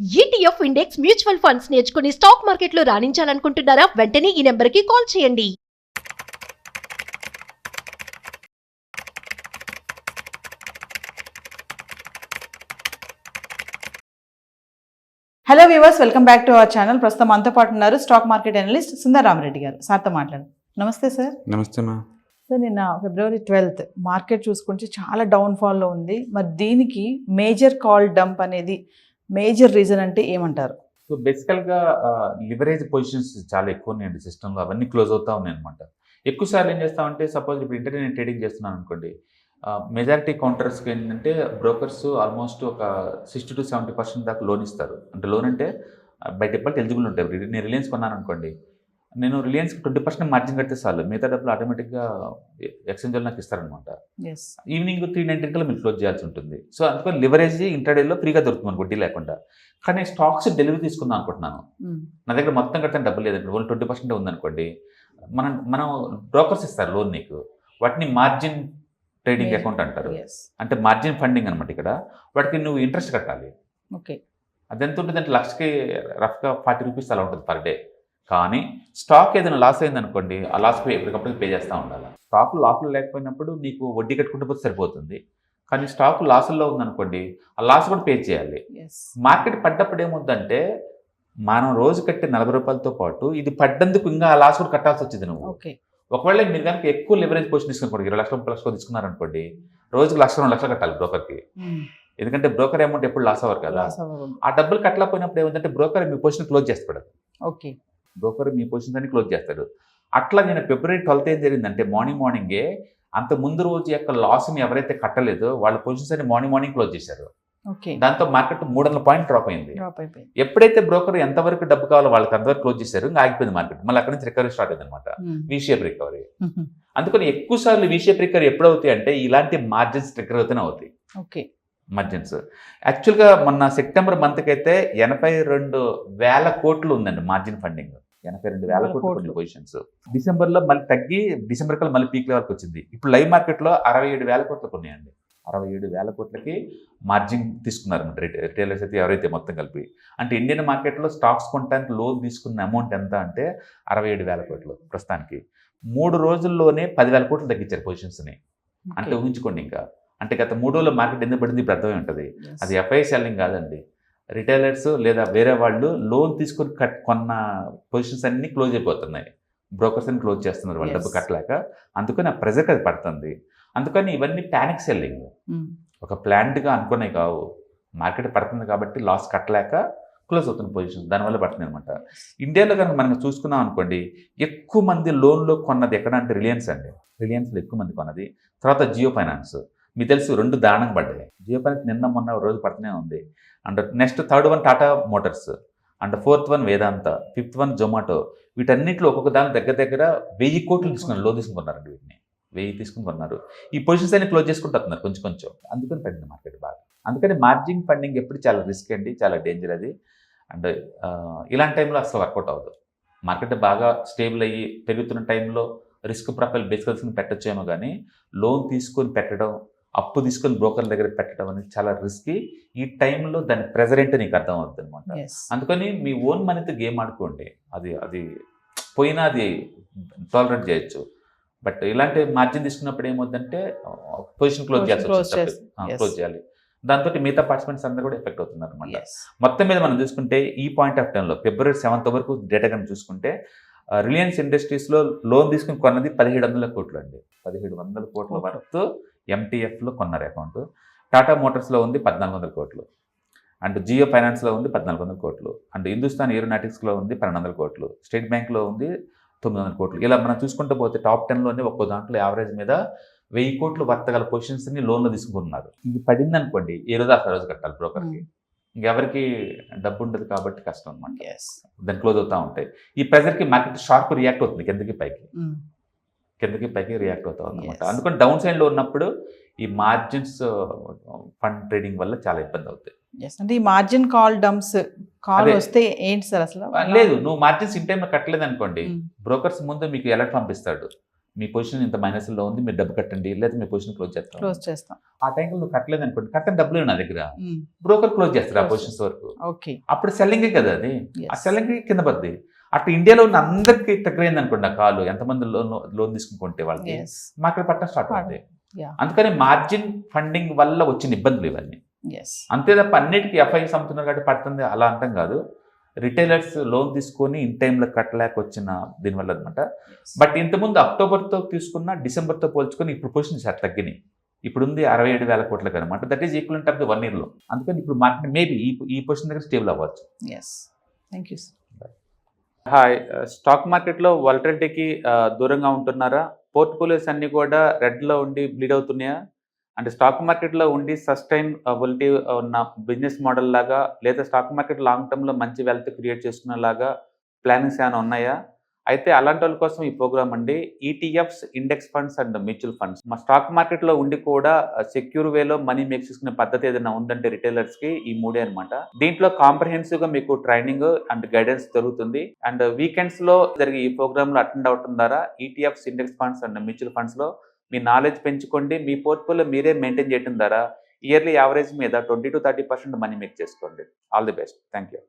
ETF index mutual funds నేర్చుకుని stock మార్కెట్లో రాణించాలనుకుంటున్నారా? వెంటనే ఈ నెంబర్కి కాల్ చేయండి. Hello viewers, welcome back to our channel. ప్రస్తుతం మనతో పాటు ఉన్నారు stock market analyst Sundar Rama Reddy గారు. సార్తో మాట్లాడు. నమస్తే సార్. నమస్తే మా. సార్, నిన్న February 12th మార్కెట్ చూసుకుంటే చాలా డౌన్ఫాల్లో ఉంది. మరి దీనికి మేజర్ కాల్ డంప్ అనేది మేజర్ రీజన్ అంటే ఏమంటారు? సో బేసికల్గా లివరేజ్ పొజిషన్స్ చాలా ఎక్కువ ఉన్నాయండి సిస్టంలో, అవన్నీ క్లోజ్ అవుతా ఉన్నాయి అనమాట. ఎక్కువ సార్లు ఏం చేస్తామంటే, సపోజ్ ఇప్పుడు ఇంటర్నెట్ ట్రేడింగ్ చేస్తున్నాను అనుకోండి, మెజారిటీ కౌంటర్స్కి ఏంటంటే బ్రోకర్స్ ఆల్మోస్ట్ ఒక 60 to 70% దాకా లోన్ ఇస్తారు. అంటే లోన్ అంటే బై డిఫాల్ట్ ఎలిజిబుల్ ఉంటాయి. నేను రిలయన్స్ కొన్నాను అనుకోండి, నేను రిలయన్స్కి 20% మార్జిన్ కడితే చాలు, మిగతా డబ్బులు ఆటోమేటిక్గా ఎక్స్చేంజ్లో నాకు ఇస్తారనమాట. ఈవినింగ్ 3:90 కల్లా మీరు క్లోజ్ చేయాల్సి ఉంటుంది. సో అందుకని లివరేజ్ ఇంటర్డేలో ఫ్రీగా దొరుకుతుంది మనకు, వడ్డీ లేకుండా. కానీ స్టాక్స్ డెలివరీ తీసుకుందాం అనుకుంటున్నాను, నా దగ్గర మొత్తం కట్టిన డబ్బులు లేదండి, ఓన్లీ 20% ఉందనుకోండి, మనం బ్రోకర్స్ ఇస్తారు లోన్ నీకు, వాటిని మార్జిన్ ట్రేడింగ్ అకౌంట్ అంటారు. అంటే మార్జిన్ ఫండింగ్ అనమాట. ఇక్కడ వాటికి నువ్వు ఇంట్రెస్ట్ కట్టాలి. ఓకే, అదెంత ఉంటుంది అంటే లక్షకి రఫ్గా 40 రూపీస్ అలా ఉంటుంది పర్ డే. కానీ స్టాక్ ఏదైనా లాస్ అయిందనుకోండి, ఆ లాస్ ఎప్పటికప్పుడు పే చేస్తూ ఉండాలి. స్టాక్ లాస్లో లేకపోయినప్పుడు నీకు వడ్డీ కట్టుకుంటూ పోతే సరిపోతుంది. కానీ స్టాక్ లాసుల్లో ఉందనుకోండి, ఆ లాస్ కూడా పే చేయాలి. మార్కెట్ పడ్డప్పుడు ఏముందంటే, మనం రోజు కట్టే 40 రూపాయలతో పాటు ఇది పడ్డందుకు ఇంకా ఆ లాస్ కూడా కట్టాల్సి వచ్చింది నువ్వు. ఒకవేళ మీరు కనుక ఎక్కువ లెవరేజ్ పొజిషన్ తీసుకుని 20 లక్షల 30 లక్షలు తీసుకున్నారనుకోండి, రోజుకి 1-2 లక్షలు కట్టాలి బ్రోకర్కి. ఎందుకంటే బ్రోకర్ అమౌంట్ ఎప్పుడు లాస్ అవ్వరు కదా. ఆ డబ్బులు కట్టలేకపోయినప్పుడు ఏమంటే బ్రోకర్ మీ పొజిషన్ క్లోజ్ చేస్తాడు. ఓకే, బ్రోకర్ మీ పొజిషన్స్ అన్ని క్లోజ్ చేస్తాడు. అట్లా నేను February 12th ఏం జరిగిందంటే, మార్నింగే అంత ముందు రోజు యొక్క లాస్ని ఎవరైతే కట్టలేదో వాళ్ళ పొజిషన్స్ అన్ని మార్నింగ్ క్లోజ్ చేశారు. దాంతో మార్కెట్ 300 పాయింట్ డ్రాప్ అయింది. ఎప్పుడైతే బ్రోకర్ ఎంతవరకు డబ్బు కావాలో వాళ్ళకి అంతవరకు క్లోజ్ చేశారు, ఇంకా ఆగిపోయింది మార్కెట్. మళ్ళీ అక్కడి నుంచి రికవరీ స్టార్ట్ అయింది అనమాట, V-షేప్ రికవరీ. అందుకని ఎక్కువ సార్లు V-షేప్ రికవరీ ఎప్పుడు అవుతాయి అంటే, ఇలాంటి మార్జిన్స్ ట్రిగ్గర్ అవుతూనే అవుతాయి. ఓకే, మార్జిన్స్ యాక్చువల్గా మొన్న సెప్టెంబర్ మంత్కి అయితే 82,000 కోట్లు ఉందండి మార్జిన్ ఫండింగ్. 82,000 కోట్లు పొజిషన్స్. డిసెంబర్లో మళ్ళీ తగ్గి డిసెంబర్ కల్లా మళ్ళీ పీక్ లెవెల్కి వచ్చింది. ఇప్పుడు లైవ్ మార్కెట్లో 67,000 కోట్లకు ఉన్నాయండి. 67,000 కోట్లకి మార్జిన్ తీసుకున్నారు రిటైలర్స్ అయితే, ఎవరైతే మొత్తం కలిపి. అంటే ఇండియన్ మార్కెట్లో స్టాక్స్ కొనడానికి లోన్ తీసుకున్న అమౌంట్ ఎంత అంటే 67,000 కోట్లు. ప్రస్తుతానికి 3 రోజుల్లోనే 10,000 కోట్లు తగ్గించారు పొజిషన్స్ని. అంటే ఊహించుకోండి. ఇంకా అంటే గత 3 రోజుల్లో మార్కెట్ ఎందుకు పడింది ఇప్పుడు అర్థమై ఉంటుంది. అది FI సెల్లింగ్ కాదండి, రిటైలర్స్ లేదా వేరే వాళ్ళు లోన్ తీసుకొని కొన్న పొజిషన్స్ అన్నీ క్లోజ్ అయిపోతున్నాయి. బ్రోకర్స్ అన్ని క్లోజ్ చేస్తున్నారు వాళ్ళు డబ్బు కట్టలేక. అందుకని ఆ ప్రెజర్కి అది పడుతుంది. అందుకని ఇవన్నీ ప్యానిక్ సెల్లింగ్, ఒక ప్లాన్డ్గా అనుకునే కావు. మార్కెట్ పడుతుంది కాబట్టి లాస్ కట్టలేక క్లోజ్ అవుతున్న పొజిషన్, దానివల్ల పడుతుంది అనమాట. ఇండియాలో కనుక మనం చూసుకున్నాం అనుకోండి, ఎక్కువ మంది లోన్లో కొన్నది ఎక్కడ అంటే రిలయన్స్ అండి. రిలయన్స్లో ఎక్కువ మంది కొన్నది. తర్వాత జియో ఫైనాన్స్, మీకు తెలుసు 2 దారుణంగా పడ్డాయి. జియో ఫైనాన్స్ నిన్న మొన్న రోజు పడుతూనే ఉంది. And next 3rd one Tata Motors, and 4th one Vedanta, 5th one Zomato. వీటన్నిటిలో ఒక్కొక్క దాని దగ్గర 1000 కోట్లు తీసుకున్నారు, లోన్ తీసుకున్నారండి. వీటిని 1000 తీసుకుని కొన్నారు. ఈ పొజిషన్స్ అన్ని క్లోజ్ చేసుకుంటున్నారు కొంచెం. అందుకని పడింది మార్కెట్ బాగా. అందుకని మార్జిన్ ఫండింగ్ ఎప్పుడు చాలా రిస్క్ అండి, చాలా డేంజర్ అది. అండ్ ఇలాంటి టైంలో అసలు వర్కౌట్ అవ్వదు. మార్కెట్ బాగా స్టేబుల్ అయ్యి పెరుగుతున్న టైంలో రిస్క్ ప్రొఫైల్ బేస్గా పెట్టచ్చేమో, కానీ లోన్ తీసుకొని పెట్టడం, అప్పు తీసుకొని బ్రోకర్ల దగ్గర పెట్టడం అనేది చాలా రిస్కీ. ఈ టైంలో దాని ప్రెజర్ ఏంటో నీకు అర్థం అవుతుంది అనమాట. అందుకని మీ ఓన్ మనీతో గేమ్ ఆడుకోండి. అది పోయినా అది టాలరేట్ చేయొచ్చు. బట్ ఇలాంటి మార్జిన్ తీసుకున్నప్పుడు ఏమవుతుందంటే పొజిషన్ క్లోజ్ చేయాలి. దాంతో మిగతా పార్టిసిపెంట్స్ అందరూ కూడా ఎఫెక్ట్ అవుతున్నారు అనమాట. మొత్తం మీద మనం చూసుకుంటే ఈ పాయింట్ ఆఫ్ టైంలో February 7th వరకు డేటా కనుక చూసుకుంటే, రిలయన్స్ ఇండస్ట్రీస్లో లోన్ తీసుకుని కొన్నది 1,700 కోట్లు అండి. 1,700 కోట్ల వరకు MTFలో కొన్నారు అకౌంట్. టాటా మోటార్స్లో ఉంది 1,400 కోట్లు, అండ్ జియో ఫైనాన్స్లో ఉంది 1,400 కోట్లు, అండ్ హిందుస్థాన్ ఏరోనాటిక్స్లో ఉంది 1,200 కోట్లు, స్టేట్ బ్యాంక్లో ఉంది 900 కోట్లు. ఇలా మనం చూసుకుంటూ పోతే టాప్ 10లోనే ఒక్కో దాంట్లో యావరేజ్ మీద 1000 కోట్లు వర్తగల పొజిషన్స్ని లోన్లో తీసుకుంటున్నారు. ఇది పడింది అనుకోండి, ఏ రోజు ఆ రోజు కట్టాలి బ్రోకర్కి. ఇంకెవరికి డబ్బు ఉండదు కాబట్టి కష్టం అనమాట. దాన్ని క్లోజ్ అవుతూ ఉంటాయి. ఈ ప్రెజర్కి మార్కెట్ షార్ప్ రియాక్ట్ అవుతుంది, కిందకి పైకి రియాక్ట్ అవుతా అనమాట. అందుకని డౌన్ సైడ్లో ఉన్నప్పుడు ఈ మార్జిన్స్ ఫండ్ ట్రేడింగ్ వల్ల చాలా ఇబ్బంది అవుతాయి. అంటే ఈ మార్జిన్ కాల్ డంప్స్ వస్తే ఏంటి సార్ అసలు? లేదు, నువ్వు మార్జిన్స్ ఇన్ టైంలో కట్టలేదు అనుకోండి, బ్రోకర్స్ ముందు మీకు అలర్ట్ పంపిస్తాడు, మీ పొజిషన్ ఇంత మైనస్లో ఉంది, మీరు డబ్బు కట్టండి, లేదా మీ పొజిషన్ క్లోజ్ చేస్తాం. క్లోజ్ చేస్తాం. ఆ టైంలో నువ్వు కట్టలేదు అనుకోండి, కట్టని డబ్బులు నా దగ్గర, బ్రోకర్ క్లోజ్ చేస్తారు ఆ పొజిషన్స్ వరకు. ఓకే. అప్పుడు సెల్లింగే కదా అది, ఆ సెల్లింగ్ కింద పడుతుంది. అట్లా ఇండియాలో ఉన్న అందరికీ తగ్గరైంది అనుకోండి ఆ కాలు, ఎంతమంది లోన్ తీసుకుంటే వాళ్ళకి మార్కెట్ పట్టడం స్టార్ట్ అవుతుంది. అందుకని మార్జిన్ ఫండింగ్ వల్ల వచ్చిన ఇబ్బందులు ఇవన్నీ. అంతే తప్ప అన్నిటికీ ఎఫ్ఐఎస్ అమ్ముతున్నారు కాబట్టి పడుతుంది అలా అంటాం కాదు. రిటైలర్స్ లోన్ తీసుకొని ఇన్ టైంలో కట్టలేక వచ్చిన దీనివల్ల అనమాట. బట్ ఇంతకుముందు అక్టోబర్తో తీసుకున్న డిసెంబర్తో పోల్చుకొని ఇప్పుడు పొజిషన్ సార్ తగ్గినాయి. ఇప్పుడు ఉంది 67,000 కోట్లకు అనమాట. That is equivalent of the 1 yearలో. అందుకని ఇప్పుడు మార్కెట్ మేబీ ఈ పొజిషన్ దగ్గర స్టేబుల్ అవ్వచ్చు. Thank you. హాయ్, స్టాక్ మార్కెట్లో వాలటిలిటీకి దూరంగా ఉంటున్నారా? పోర్ట్ఫోలియోస్ అన్ని కూడా రెడ్లో ఉండి బ్లీడ్ అవుతున్నాయా? అంటే స్టాక్ మార్కెట్లో ఉండి సస్టైనబిలిటీ ఉన్న బిజినెస్ మోడల్ లాగా, లేదా స్టాక్ మార్కెట్ లాంగ్ టర్మ్లో మంచి వెల్త్ క్రియేట్ చేసుకునేలాగా ప్లానింగ్స్ ఏమైనా ఉన్నాయా? అయితే అలాంటి వాళ్ళ కోసం ఈ ప్రోగ్రామ్ అండి. ETFs, index funds and mutual funds. మా స్టాక్ మార్కెట్లో ఉండి కూడా సెక్యూర్ వేలో మనీ మేక్ చేసుకునే పద్ధతి ఏదైనా ఉందంటే రిటైలర్స్కి ఈ మూడే అనమాట. దీంట్లో కాంప్రహెన్సివ్గా మీకు ట్రైనింగ్ అండ్ గైడెన్స్ జరుగుతుంది. అండ్ వీకెండ్స్లో జరిగే ఈ ప్రోగ్రామ్లో అటెండ్ అవటం ద్వారా ETFs, index funds and mutual ఫండ్స్లో మీ నాలెడ్జ్ పెంచుకోండి. మీ పోర్ట్ఫోలియో మీరే మెయింటైన్ చేయడం ద్వారా ఇయర్లీ యావరేజ్ మీద 20 to 30% మనీ మేక్ చేసుకోండి. All the best. Thank you.